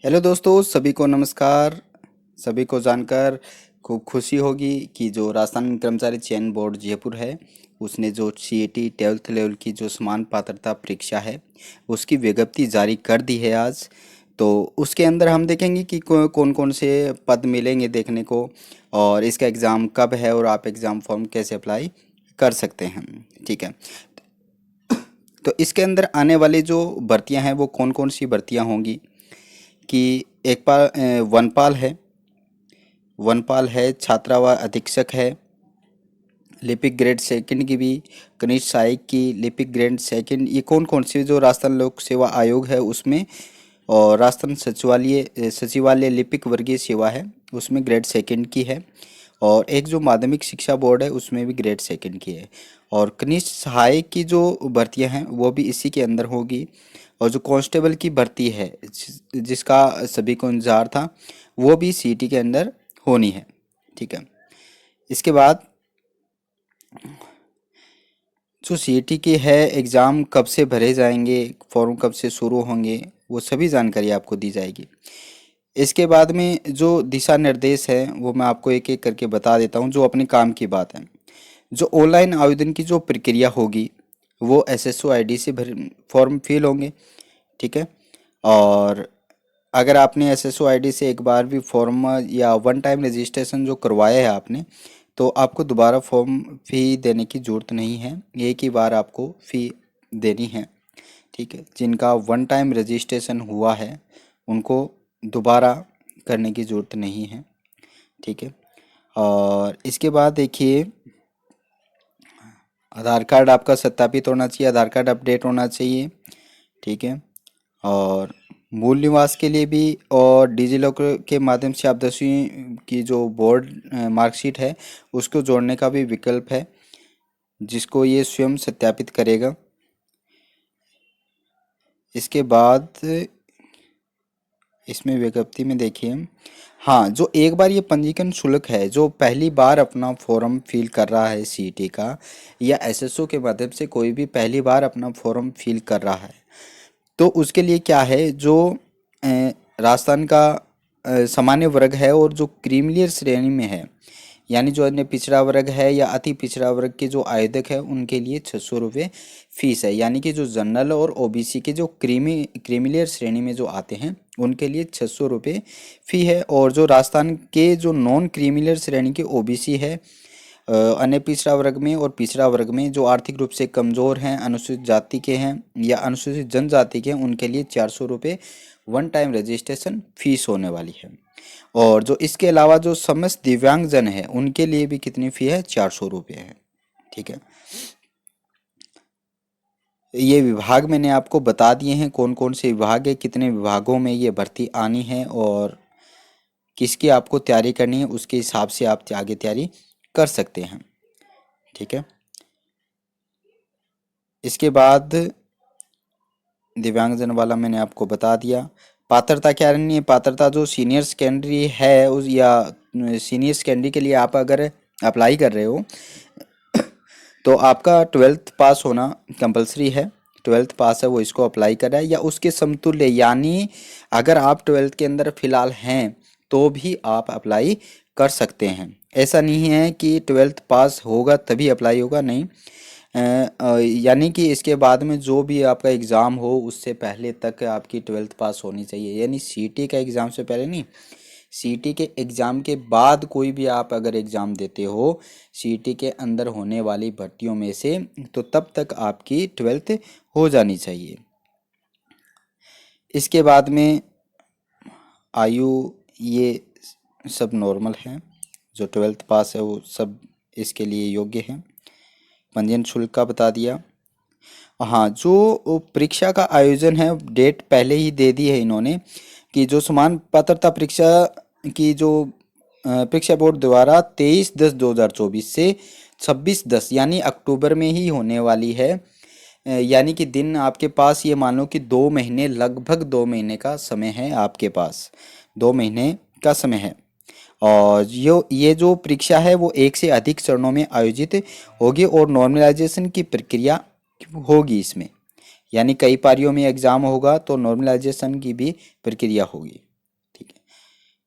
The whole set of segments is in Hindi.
हेलो दोस्तों, सभी को नमस्कार। सभी को जानकर खूब खुशी होगी कि जो राजस्थान कर्मचारी चयन बोर्ड जयपुर है, उसने जो सीईटी 12th लेवल की जो समान पात्रता परीक्षा है, उसकी विज्ञप्ति जारी कर दी है आज। तो उसके अंदर हम देखेंगे कि कौन कौन से पद मिलेंगे देखने को, और इसका एग्ज़ाम कब है और आप एग्ज़ाम फॉर्म कैसे अप्लाई कर सकते हैं। ठीक है। तो इसके अंदर आने वाली जो भर्तियां हैं वो कौन कौन सी भर्तियां होंगी कि एक वनपाल है। वनपाल है, छात्रावास अधीक्षक है, लिपिक ग्रेड सेकंड की भी, कनिष्ठ सहायक की, लिपिक ग्रेड सेकंड, ये कौन कौन से जो राजस्थान लोक सेवा आयोग है उसमें, और राजस्थान सचिवालय सचिवालय लिपिक वर्गीय सेवा है उसमें ग्रेड सेकंड की है, और एक जो माध्यमिक शिक्षा बोर्ड है उसमें भी ग्रेड सेकंड की है। और कनिष्ठ सहायक की जो भर्तियां हैं वो भी इसी के अंदर होगी। और जो कांस्टेबल की भर्ती है जिसका सभी को इंतजार था, वो भी सीटी के अंदर होनी है। ठीक है। इसके बाद जो सीईटी के है, एग्ज़ाम कब से भरे जाएंगे, फॉर्म कब से शुरू होंगे, वो सभी जानकारी आपको दी जाएगी। इसके बाद में जो दिशा निर्देश है वो मैं आपको एक एक करके बता देता हूँ, जो अपने काम की बात है। जो ऑनलाइन आवेदन की जो प्रक्रिया होगी वो एसएसओ आईडी से भर फॉर्म फिल होंगे। ठीक है। और अगर आपने एसएसओ आईडी से एक बार भी फॉर्म या वन टाइम रजिस्ट्रेशन जो करवाया है आपने, तो आपको दोबारा फॉर्म फ़ी देने की ज़रूरत नहीं है, एक ही बार आपको फ़ी देनी है। ठीक है। जिनका वन टाइम रजिस्ट्रेशन हुआ है उनको दोबारा करने की ज़रूरत नहीं है। ठीक है। और इसके बाद देखिए, आधार कार्ड आपका सत्यापित होना चाहिए, आधार कार्ड अपडेट होना चाहिए। ठीक है। और मूल निवास के लिए भी, और डिजिलॉकर के माध्यम से आप 10वीं की जो बोर्ड मार्कशीट है उसको जोड़ने का भी विकल्प है, जिसको ये स्वयं सत्यापित करेगा। इसके बाद इसमें विज्ञप्ति में देखिए, हाँ, जो एक बार ये पंजीकरण शुल्क है, जो पहली बार अपना फॉर्म फिल कर रहा है सीईटी का, या एसएसओ के माध्यम से कोई भी पहली बार अपना फॉर्म फिल कर रहा है, तो उसके लिए क्या है, जो राजस्थान का सामान्य वर्ग है और जो क्रीमिलियर श्रेणी में है, यानी जो अन्य पिछड़ा वर्ग है या अति पिछड़ा वर्ग के जो आवेदक है उनके लिए 600 रुपये फीस है। यानी कि जो जनरल और ओबीसी के जो क्रीमिलियर श्रेणी में जो आते हैं उनके लिए 600 रुपये फ़ी है। और जो राजस्थान के जो नॉन क्रीमिलियर श्रेणी के ओबीसी है, अन्य पिछड़ा वर्ग में और पिछड़ा वर्ग में, जो आर्थिक रूप से कमज़ोर हैं, अनुसूचित जाति के हैं या अनुसूचित जनजाति के हैं, उनके लिए 400 रुपये वन टाइम रजिस्ट्रेशन फीस होने वाली है। और जो इसके अलावा जो समस्त दिव्यांगजन है उनके लिए भी कितनी फ़ी है, 400 रुपये है। ठीक है। ये विभाग मैंने आपको बता दिए हैं, कौन कौन से विभाग है, कितने विभागों में ये भर्ती आनी है और किसकी आपको तैयारी करनी है, उसके हिसाब से आप आगे तैयारी कर सकते हैं। ठीक है। इसके बाद दिव्यांगजन वाला मैंने आपको बता दिया। पात्रता क्या रहनी है, पात्रता जो सीनियर सेकेंडरी है उस, या सीनियर सेकेंडरी के लिए आप अगर अप्लाई कर रहे हो तो आपका 12th पास होना कंपलसरी है। 12th पास है वो इसको अप्लाई कर रहा है, या उसके समतुल्य, यानी अगर आप 12th के अंदर फिलहाल हैं तो भी आप अप्लाई कर सकते हैं। ऐसा नहीं है कि 12th पास होगा तभी अप्लाई होगा, नहीं। यानी कि इसके बाद में जो भी आपका एग्ज़ाम हो उससे पहले तक आपकी 12th पास होनी चाहिए, यानी सीटी का एग्ज़ाम से पहले नहीं, सीटी के एग्ज़ाम के बाद कोई भी आप अगर एग्ज़ाम देते हो सीटी के अंदर होने वाली भर्तियों में से, तो तब तक आपकी 12th हो जानी चाहिए। इसके बाद में आयु, ये सब नॉर्मल है, जो 12th पास है वो सब इसके लिए योग्य है। पंजीयन शुल्क का बता दिया। हाँ, जो परीक्षा का आयोजन है, डेट पहले ही दे दी है इन्होंने, कि जो समान पात्रता परीक्षा की जो परीक्षा बोर्ड द्वारा 23/10/2024 से 26/10 यानी अक्टूबर में ही होने वाली है। यानी कि दिन आपके पास, ये मान लो कि 2 महीने, लगभग 2 महीने का समय है आपके पास, 2 महीने का समय है। और ये जो परीक्षा है वो एक से अधिक चरणों में आयोजित होगी, और नॉर्मलाइजेशन की प्रक्रिया होगी इसमें, यानी कई पारियों में एग्ज़ाम होगा तो नॉर्मलाइजेशन की भी प्रक्रिया होगी।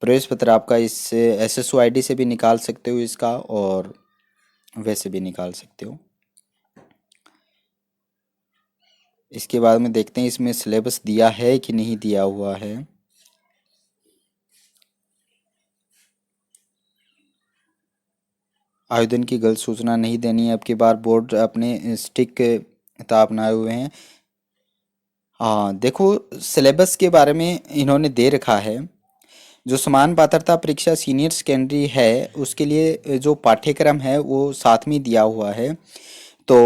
प्रवेश पत्र आपका इस SSO ID से भी निकाल सकते हो इसका, और वैसे भी निकाल सकते हो। इसके बाद में देखते हैं इसमें सिलेबस दिया है कि नहीं दिया हुआ है। आवेदन की गलत सूचना नहीं देनी है। अब की बार बोर्ड अपने स्टिक किताब बनाए हुए हैं। हाँ देखो, सिलेबस के बारे में इन्होंने दे रखा है। जो समान पात्रता परीक्षा सीनियर सेकेंडरी है उसके लिए जो पाठ्यक्रम है वो साथ में दिया हुआ है। तो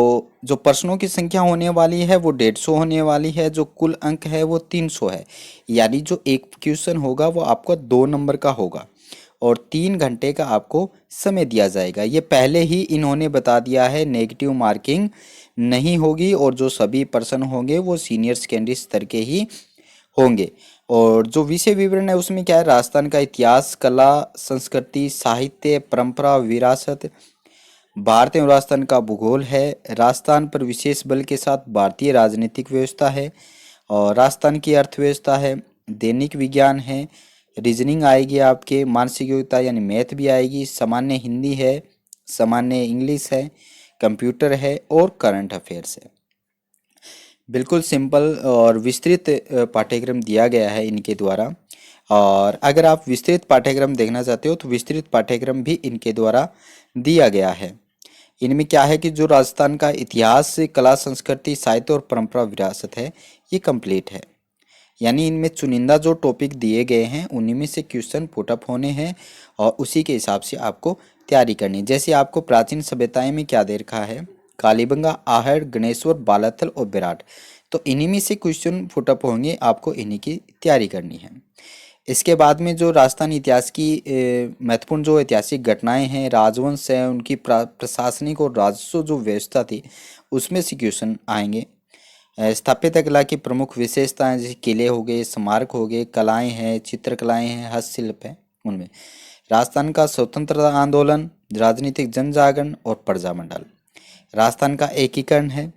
जो प्रश्नों की संख्या होने वाली है वो 150 होने वाली है। जो कुल अंक है वो 300 है। यानी जो एक क्वेश्चन होगा वो आपका 2 नंबर का होगा, और 3 घंटे का आपको समय दिया जाएगा। ये पहले ही इन्होंने बता दिया है, नेगेटिव मार्किंग नहीं होगी, और जो सभी प्रश्न होंगे वो सीनियर सेकेंडरी स्तर के ही होंगे। और जो विषय विवरण है उसमें क्या है, राजस्थान का इतिहास, कला, संस्कृति, साहित्य, परंपरा, विरासत, भारत एवं राजस्थान का भूगोल है, राजस्थान पर विशेष बल के साथ भारतीय राजनीतिक व्यवस्था है, और राजस्थान की अर्थव्यवस्था है, दैनिक विज्ञान है, रीजनिंग आएगी आपके, मानसिक योग्यता यानी मैथ भी आएगी, सामान्य हिंदी है, सामान्य इंग्लिश है, कंप्यूटर है, और करंट अफेयर्स है। बिल्कुल सिंपल और विस्तृत पाठ्यक्रम दिया गया है इनके द्वारा। और अगर आप विस्तृत पाठ्यक्रम देखना चाहते हो तो विस्तृत पाठ्यक्रम भी इनके द्वारा दिया गया है। इनमें क्या है कि जो राजस्थान का इतिहास, कला, संस्कृति, साहित्य और परंपरा विरासत है, ये कंप्लीट है। यानी इनमें चुनिंदा जो टॉपिक दिए गए हैं उन्हीं में से क्वेश्चन पुटअप होने हैं, और उसी के हिसाब से आपको तैयारी करनी है। जैसे आपको प्राचीन सभ्यताएं में क्या दे रखा है, कालीबंगा, आहड़, गणेश्वर, बालाथल और विराट। तो इन्हीं में से क्वेश्चन पुटअप होंगे, आपको इन्हीं की तैयारी करनी है। इसके बाद में जो राजस्थान इतिहास की महत्वपूर्ण जो ऐतिहासिक घटनाएं हैं, राजवंश है, उनकी प्रशासनिक और राजस्व जो व्यवस्था थी उसमें से क्वेश्चन आएंगे। स्थापत्य कला की प्रमुख विशेषताएं जैसे किले हो गए, स्मारक हो गए, कलाएं हैं, चित्रकलाएं हैं, हस्तशिल्प है, उनमें राजस्थान का स्वतंत्रता आंदोलन, राजनीतिक जन जागरण और प्रजामंडल। राजस्थान का एकीकरण है,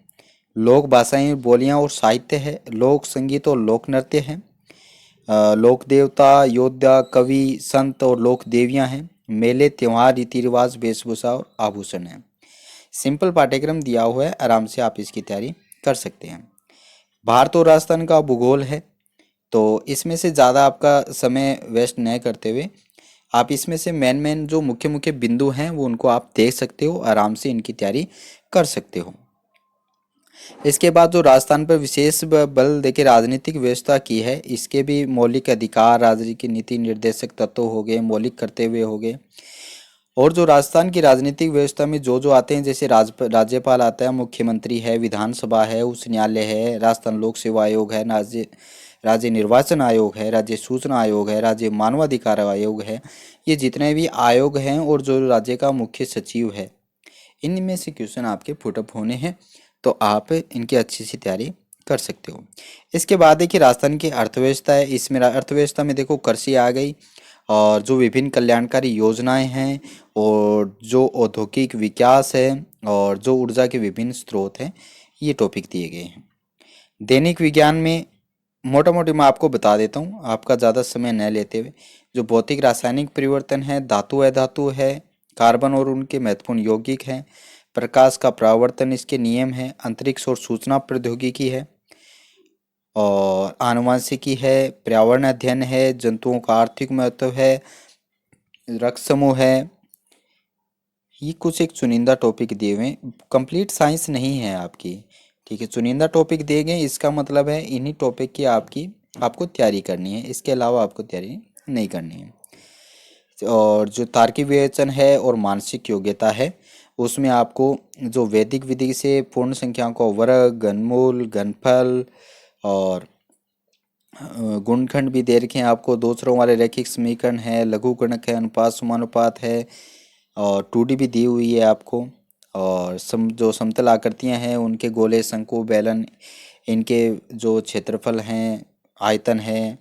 लोक भाषाएं, बोलियां और साहित्य है, लोक संगीत और लोक नृत्य है, लोक देवता, योद्धा, कवि, संत और लोक देवियां हैं, मेले, त्योहार, रीति रिवाज, वेशभूषा और आभूषण है। सिंपल पाठ्यक्रम दिया हुआ है, आराम से आप इसकी तैयारी कर सकते हैं। भारत और राजस्थान का भूगोल है, तो इसमें से ज़्यादा आपका समय वेस्ट नहीं करते हुए आप इसमें से मेन मेन जो मुख्य मुख्य बिंदु हैं वो उनको आप देख सकते हो, आराम से इनकी तैयारी कर सकते हो। इसके बाद जो राजस्थान पर विशेष बल देके राजनीतिक व्यवस्था की है, इसके भी मौलिक अधिकार, राज्य की नीति निर्देशक तत्व हो गए, मौलिक कर्तव्य हो गए। और जो राजस्थान की राजनीतिक व्यवस्था में जो जो आते हैं, जैसे राज्यपाल आता है, मुख्यमंत्री है, विधानसभा है, उच्च न्यायालय है, राजस्थान लोक सेवा आयोग है, राज्य निर्वाचन आयोग है, राज्य सूचना आयोग है, राज्य मानवाधिकार आयोग है। ये जितने भी आयोग हैं और जो राज्य का मुख्य सचिव है, इनमें से क्वेश्चन आपके पुटअप होने हैं, तो आप इनकी अच्छी सी तैयारी कर सकते हो। इसके बाद देखिए राजस्थान की अर्थव्यवस्था है। इसमें अर्थव्यवस्था में देखो कृषि आ गई, और जो विभिन्न कल्याणकारी योजनाएं हैं, और जो औद्योगिक विकास है, और जो ऊर्जा के विभिन्न स्रोत हैं, ये टॉपिक दिए गए हैं। दैनिक विज्ञान में मोटा मोटी मैं आपको बता देता हूँ, आपका ज़्यादा समय न लेते हुए। जो भौतिक रासायनिक परिवर्तन है, धातु अधातु है, कार्बन और उनके महत्वपूर्ण यौगिक हैं, प्रकाश का परावर्तन इसके नियम है, अंतरिक्ष और सूचना प्रौद्योगिकी है, और आनुवंशिकी है, पर्यावरण अध्ययन है, जंतुओं का आर्थिक महत्व है, रक्त समूह है। ये कुछ एक चुनिंदा टॉपिक दिए हुए हैं, कंप्लीट साइंस नहीं है आपकी। ठीक है, चुनिंदा टॉपिक दिए गए, इसका मतलब है इन्हीं टॉपिक की आपको तैयारी करनी है, इसके अलावा आपको तैयारी नहीं करनी है। और जो तार्किक विवेचन है और मानसिक योग्यता है, उसमें आपको जो वैदिक विधि से पूर्ण संख्याओं को वर्ग, घनमूल, घनफल और गुणनखंड भी दे रखे हैं आपको। दो चरों वाले रैखिक समीकरण है, लघु गणक है, अनुपात समानुपात है, और 2D भी दी हुई है आपको। और जो समतल आकृतियां हैं उनके गोले, शंकु, बेलन, इनके जो क्षेत्रफल हैं, आयतन है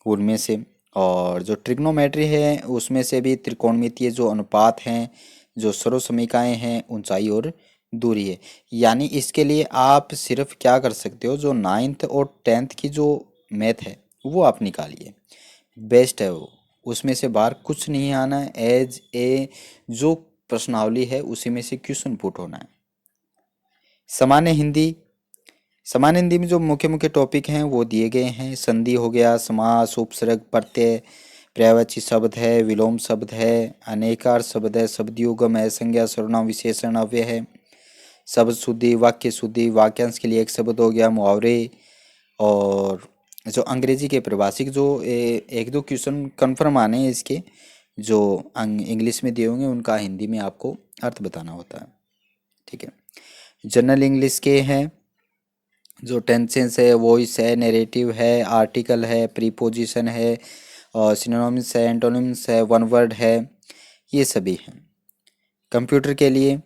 उनमें से। और जो ट्रिग्नोमेट्री है उसमें से भी त्रिकोणमितीय जो अनुपात हैं, जो सर्वसमीकाएँ हैं, ऊंचाई और दूरी है। यानी इसके लिए आप सिर्फ क्या कर सकते हो, जो 9th और 10th की जो मैथ है वो आप निकालिए, बेस्ट है वो। उसमें से बाहर कुछ नहीं आना है। एज ए जो प्रश्नावली है उसी में से क्वेश्चन पुट होना है। सामान्य हिंदी, सामान्य हिंदी में जो मुख्य मुख्य टॉपिक हैं वो दिए गए हैं। संधि हो गया, समास, उपसर्ग, प्रत्यय, पर्यायवाची शब्द है, विलोम शब्द है, अनेकार शब्द है, शब्दयुगम है, संज्ञा, सर्वनाम, विशेषण, अव्यय है, शब्द शुद्धि, वाक्य शुद्धि, वाक्यांश के लिए एक शब्द हो गया, मुहावरे, और जो अंग्रेजी के परिभाषिक जो एक दो क्वेश्चन कन्फर्म आने हैं इसके, जो इंग्लिश में दिए होंगे उनका हिंदी में आपको अर्थ बताना होता है। ठीक है। जनरल इंग्लिश के हैं जो टेंसेंस है, वॉइस है, नैरेटिव है, आर्टिकल है, प्रीपोजिशन है, और सिनोनिम्स है, एंटोनिम्स है, वन वर्ड है, ये सभी हैं। कंप्यूटर के लिए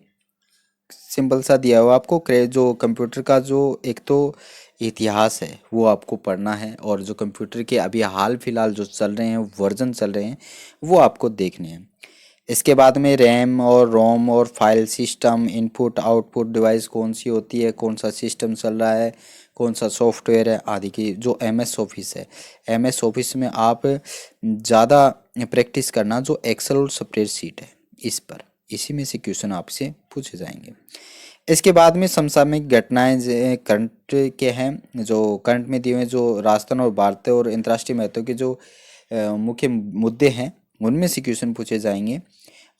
सिंपल सा दिया हुआ आपको, जो कंप्यूटर का जो एक तो इतिहास है वो आपको पढ़ना है, और जो कंप्यूटर के अभी हाल फिलहाल जो चल रहे हैं वर्जन चल रहे हैं वो आपको देखने हैं। इसके बाद में रैम और रोम और file system, input output device कौन सी होती है, कौन सा सिस्टम चल रहा है, कौन सा सॉफ्टवेयर है आदि की। जो एमएस ऑफिस है, एमएस ऑफिस में आप ज़्यादा प्रैक्टिस करना जो एक्सेल और स्प्रेडशीट है इस पर, इसी में से क्वेश्चन आपसे पूछे जाएंगे। इसके बाद में समसामयिक घटनाएं करंट के हैं, जो करंट में दिए हुए जो राजस्थान और भारतीय और अंतर्राष्ट्रीय महत्व के जो मुख्य मुद्दे हैं उनमें से क्वेश्चन पूछे जाएंगे।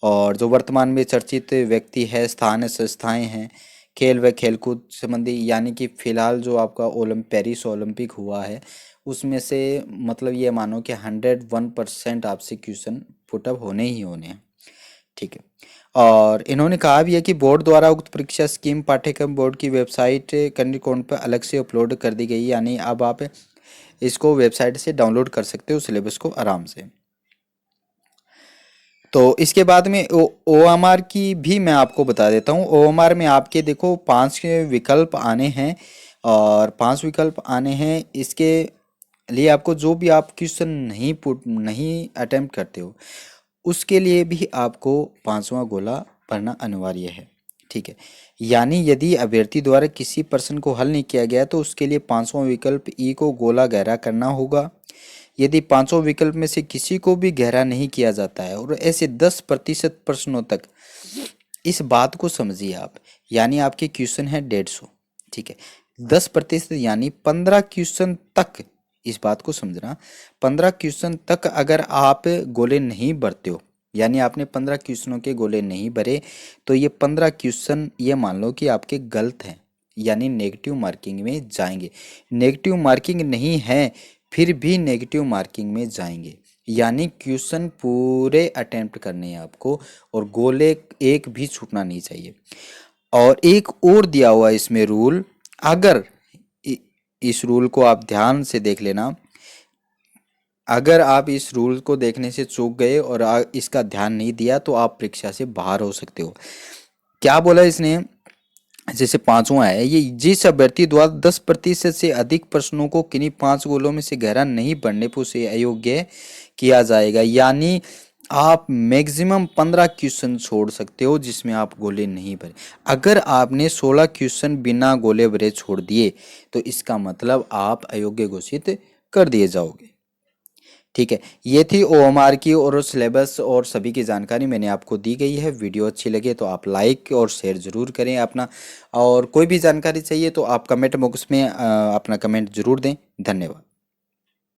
और जो वर्तमान में चर्चित व्यक्ति है, स्थान है, संस्थाएं हैं, खेल व खेलकूद संबंधी, यानी कि फिलहाल जो आपका पेरिस ओलंपिक हुआ है उसमें से मतलब ये मानो कि 101% आपसे क्वेश्चन पुटअप होने ही होने हैं। ठीक है। और इन्होंने कहा भी है कि बोर्ड द्वारा उक्त परीक्षा स्कीम पाठ्यक्रम बोर्ड की वेबसाइट कंडीकोड पर अलग से अपलोड कर दी गई, यानी अब आप इसको वेबसाइट से डाउनलोड कर सकते हो सिलेबस को आराम से। तो इसके बाद में OMR की भी मैं आपको बता देता हूँ। OMR में आपके देखो 5 विकल्प आने हैं, और 5 विकल्प आने हैं। इसके लिए आपको जो भी आप क्वेश्चन नहीं अटेम्प्ट करते हो उसके लिए भी आपको 5वां गोला भरना अनिवार्य है। ठीक है। यानी यदि अभ्यर्थी द्वारा किसी प्रश्न को हल नहीं किया गया तो उसके लिए 5वां विकल्प ई को गोला गहरा करना होगा। यदि 5 विकल्प में से किसी को भी गहरा नहीं किया जाता है, और ऐसे 10% प्रश्नों तक, इस बात को समझिए आप, यानी आपके क्वेश्चन है 150। ठीक है। 10% यानी 15 क्वेश्चन तक, इस बात को समझना, 15 क्वेश्चन तक अगर आप गोले नहीं भरते हो, यानी आपने 15 क्वेश्चनों के गोले नहीं भरे, तो ये 15 क्वेश्चन ये मान लो कि आपके गलत हैं, यानी नेगेटिव मार्किंग में जाएंगे। नेगेटिव मार्किंग नहीं है फिर भी नेगेटिव मार्किंग में जाएंगे, यानी क्वेश्चन पूरे अटेम्प्ट करने हैं आपको, और गोले एक भी छूटना नहीं चाहिए। और एक और दिया हुआ इसमें रूल, अगर इस रूल को आप ध्यान से देख लेना, अगर आप इस रूल को देखने से चूक गए और इसका ध्यान नहीं दिया तो आप परीक्षा से बाहर हो सकते हो। क्या बोला इसने, जैसे 5वां है ये, जिस अभ्यर्थी द्वारा 10% से अधिक प्रश्नों को किन्हीं 5 गोलों में से गहरा नहीं पढ़ने पर उसे अयोग्य किया जाएगा। यानी आप मैक्सिमम 15 क्वेश्चन छोड़ सकते हो जिसमें आप गोले नहीं भरे। अगर आपने 16 क्वेश्चन बिना गोले भरे छोड़ दिए तो इसका मतलब आप अयोग्य घोषित कर दिए जाओगे। ठीक है। ये थी OMR की और सिलेबस और सभी की जानकारी मैंने आपको दी गई है। वीडियो अच्छी लगे तो आप लाइक और शेयर ज़रूर करें अपना, और कोई भी जानकारी चाहिए तो आप कमेंट बॉक्स में अपना कमेंट ज़रूर दें। धन्यवाद।